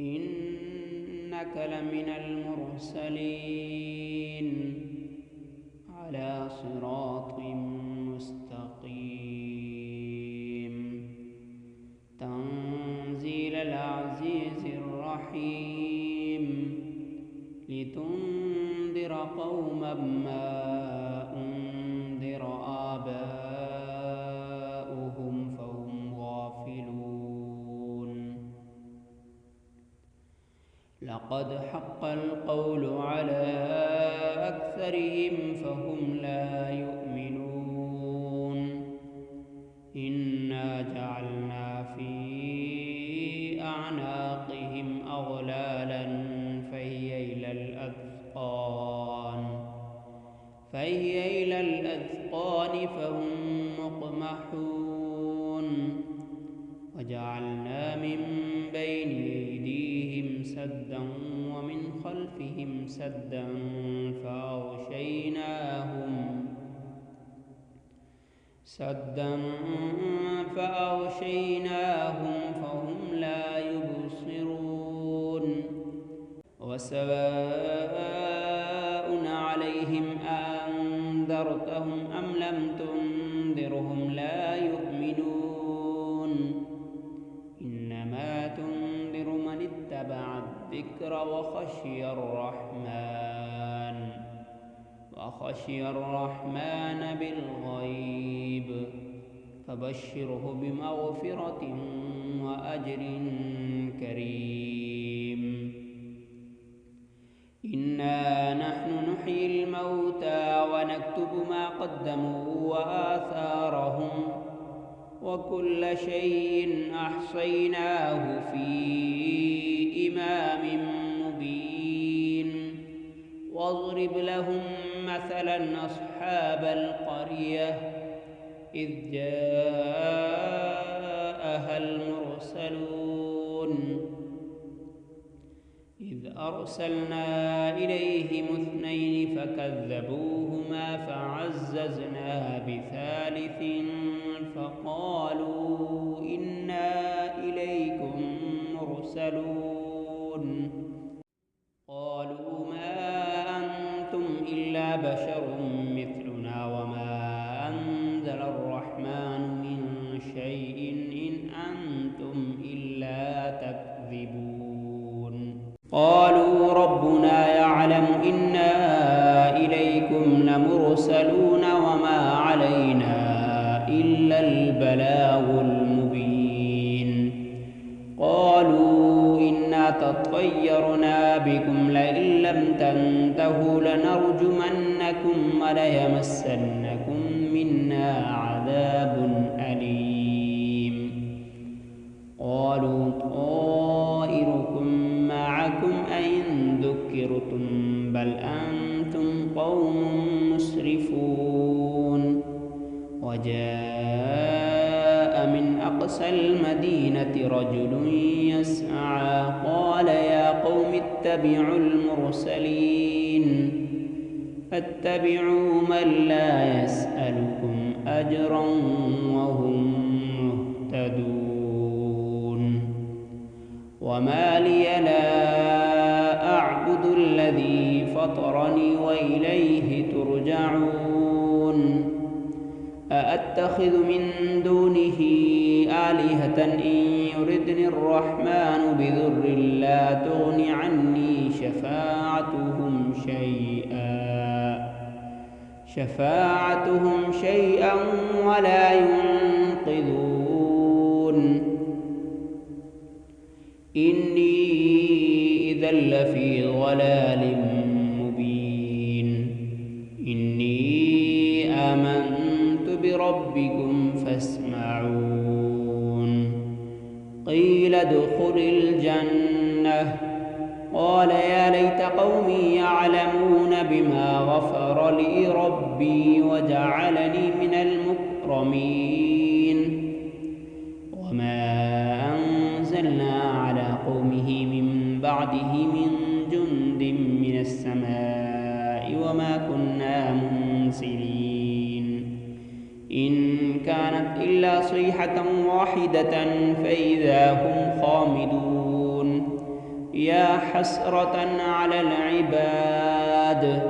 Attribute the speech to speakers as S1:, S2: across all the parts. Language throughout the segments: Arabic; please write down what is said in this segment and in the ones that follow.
S1: إنك لمن المرسلين على صراط مستقيم تنزيل العزيز الرحيم لتنذر قوما ما أنذر آباؤهم فهم غافلون لقد حق القول على أكثرهم فهم لا يؤمنون إنا جعلنا في أعناقهم أغلالا فهي إلى الأذقان فهم مقمحون وجعلنا من بين أيديهم سدا ومن خلفهم سدا فأغشيناهم فهم لا يبصرون وسواء عليهم أنذرتهم أم لم تنذرهم لا يؤمنون إنما تنذر من اتبع الذكر وخشي الرحمن بالغيب فبشره بمغفرة وأجر كريم إنا نحن نحيي الموتى ونكتب ما قدموا وآثارهم وكل شيء أحصيناه في إمام مبين واضرب لهم مثلا أصحاب القرية إذ جاءها المرسلون إذ أرسلنا إليهم 2 فكذبوهما فعززنا بثالث فقالوا إنا إليكم مرسلون قالوا ما أنتم إلا بشر مثلنا وما أنزل الرحمن من شيء إن أنتم إلا تكذبون قالوا ربنا يعلم إنا إليكم لمرسلون وما علينا إلا البلاغ المبين قالوا إنا تطيرنا بكم لئن لم تنتهوا لنرجمنكم وليمسنكم منا عذاب أليم قالوا طائركم معكم أئن ذكرتم بل أنتم قوم مسرفون وجاء من أقصى المدينة رجل يسعى قال يا قوم اتبعوا المرسلين فاتبعوا من لا يسألكم أجرا وهم مهتدون وما لي لا أعبد الذي فطرني وإليه ترجعون أأتخذ من دونه آلهة إن يردني الرحمن بضر لا تغن عني شفاعتهم شيئا ولا ينقذون إني إذا لفي ضلال مبين إني آمنت بربكم فاسمعون قيل ادخل الجنة قال يا ليت قومي يعلمون بما غفر لي ربي وجعلني من المكرمين وما أنزلنا على قومه من بعده من جند من السماء وما كنا منزلين إن كانت إلا صيحة واحدة فإذا هم خامدون يا حسرة على العباد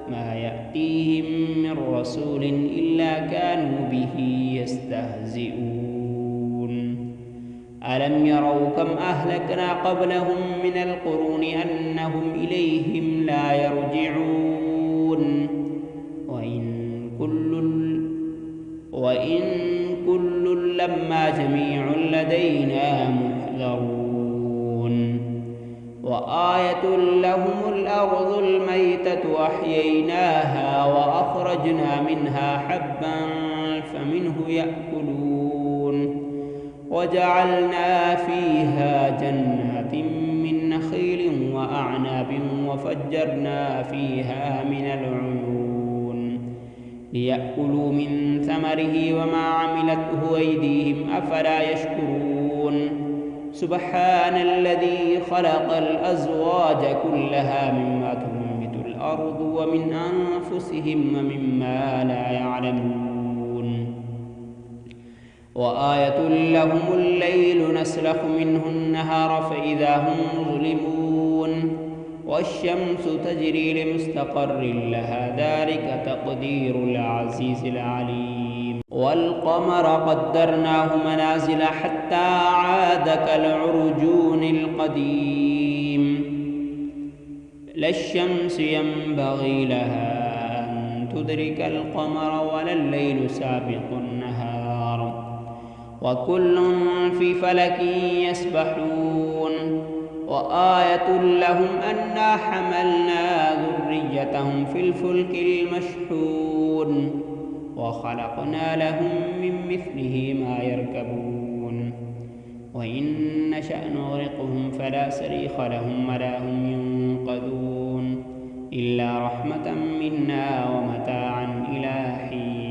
S1: ما يأتيهم من رسول إلا كانوا به يستهزئون ألم يروا كم أهلكنا قبلهم من القرون أنهم إليهم لا يرجعون وإن كل لما جميع لدينا محذرون وآية لهم الأرض الميتة أحييناها وأخرجنا منها حبا فمنه يأكلون وجعلنا فيها جنات من نخيل وأعناب وفجرنا فيها من العيون ليأكلوا من ثمره وما عملته أيديهم أفلا يشكرون سبحان الذي خلق الأزواج كلها مما تنبت الأرض ومن أنفسهم ومما لا يعلمون وآية لهم الليل نسلخ منه النهار فإذا هم مظلمون والشمس تجري لمستقر لها ذلك تقدير العزيز العليم والقمر قدرناه منازل حتى عاد كالعرجون القديم لا الشمس ينبغي لها أن تدرك القمر ولا الليل سابق النهار وكل في فلك يسبحون وآية لهم أنا حملنا ذريتهم في الفلك المشحون وخلقنا لهم من مثله ما يركبون وإن نشأ نغرقهم فلا صريخ لهم ولا هم ينقذون إلا رحمة منا ومتاعا إلى حين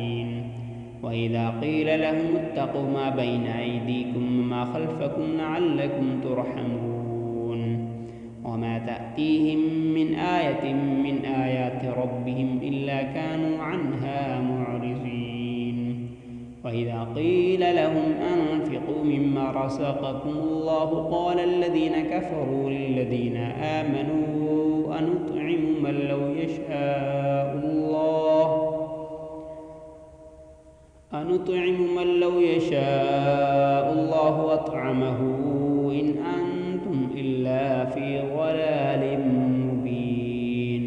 S1: وإذا قيل لهم اتقوا ما بين أيديكم وما خلفكم لعلكم ترحمون وما تأتيهم من آية من آيات ربهم إلا كانوا عنها معرضين وإذا قيل لهم أنفقوا مما رزقكم الله قال الذين كفروا للذين آمنوا أنطعم من لو يشاء الله أطعمه إن أنتم إلا في ضلال مبين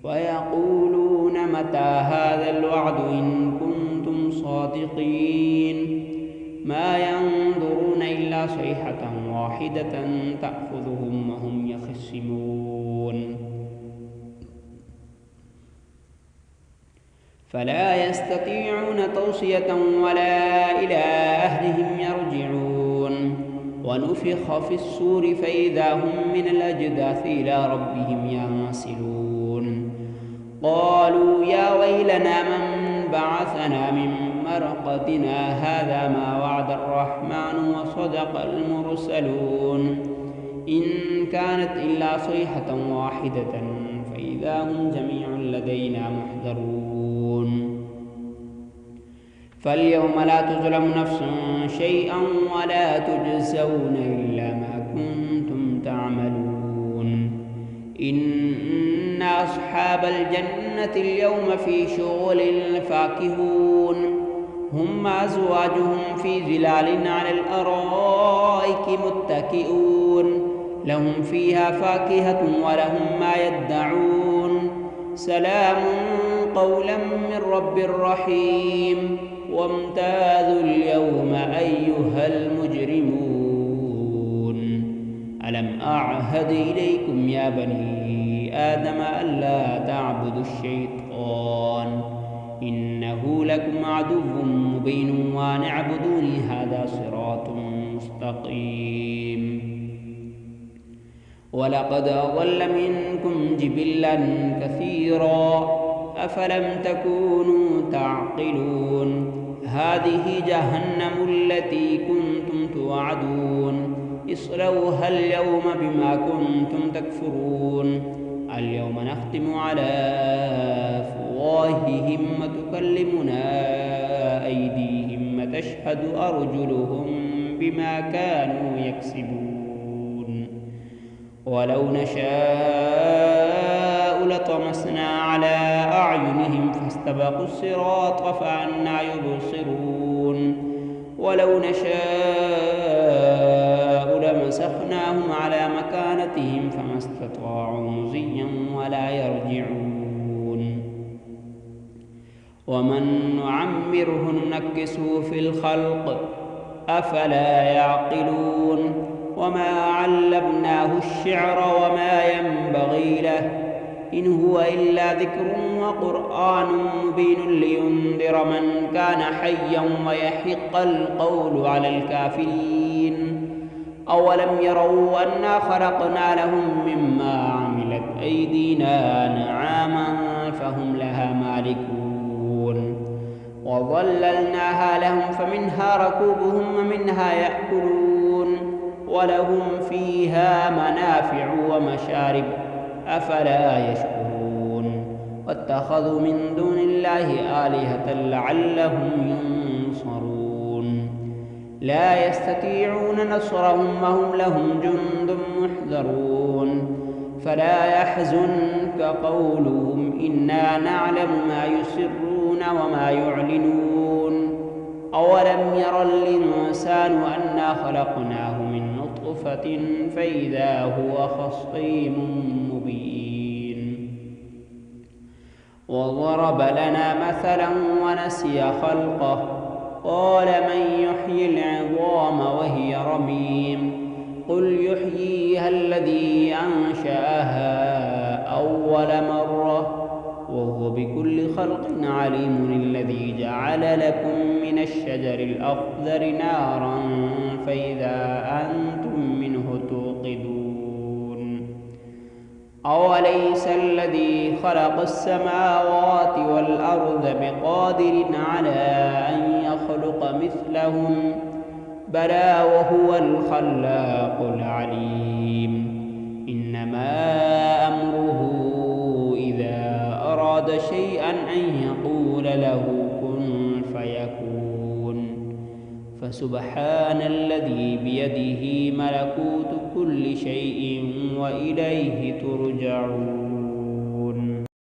S1: ويقولون متى هذا الوعد إن كنتم صادقين ما ينظرون إلا صيحة واحدة تأخذهم وهم يخصمون فلا يستطيعون توصية ولا إلى أهلهم يرجعون ونفخ في الصور فإذا هم من الأجداث إلى ربهم ينسلون قالوا يا ويلنا من بعثنا من مرقدنا هذا ما وعد الرحمن وصدق المرسلون إن كانت إلا صيحة واحدة فإذا هم جميع لدينا محضرون فاليوم لا تظلم نفس شيئا ولا تجزون إلا ما كنتم تعملون إن أصحاب الجنة اليوم في شغل فاكهون هم أزواجهم في ظلال على الأرائك متكئون لهم فيها فاكهة ولهم ما يدعون سلام قولا من رب رحيم وامتازوا اليوم أيها المجرمون ألم أعهد إليكم يا بني آدم ألا تعبدوا الشيطان إنه لكم عدو مبين وأن اعبدوني هذا صراط مستقيم ولقد أضل منكم جبلا كثيرا أفلم تكونوا تعقلون هذه جهنم التي كنتم توعدون اصلوها اليوم بما كنتم تكفرون اليوم نختم على أفواههم وتكلمنا أيديهم وتشهد أرجلهم بما كانوا يكسبون ولو نشاء لطمسنا على أعينهم فاستبقوا الصراط فأنى يبصرون ولو نشاء لمسخناهم على مكانتهم فما استطاعوا مضيا ولا يرجعون ومن نعمره ننكسه في الخلق أفلا يعقلون وما علمناه الشعر وما ينبغي له إن هو إلا ذكر وقرآن مبين لينذر من كان حيا ويحق القول على الكافرين أولم يروا أنا خلقنا لهم مما عملت أيدينا أنعاما فهم لها مالكون وظللناها لهم فمنها ركوبهم ومنها يأكلون ولهم فيها منافع ومشارب أفلا يشكرون واتخذوا من دون الله آلهة لعلهم ينصرون لا يستطيعون نصرهم وهم لهم جند محضرون فلا يحزنك قولهم إنا نعلم ما يسرون وما يعلنون أولم ير الإنسان أنا خلقناه من نطفة فإذا هو خصيم مبين وضرب لنا مثلا ونسي خلقه قال من يحيي العظام وهي رميم قل يحييها الذي أنشأها أول مرة وهو بكل خلق عليم الذي جعل لكم من الشجر الأخضر نارا فإذا أنتم منه توقدون أوليس الذي خلق السماوات والأرض بقادر على أن يخلق مثلهم بلى وهو الخلاق العليم إنما أمره إذا أراد شيئا أن يقول له كن فيكون فسبحان الذي بيده ملكوت كل شيء وإليه ترجعون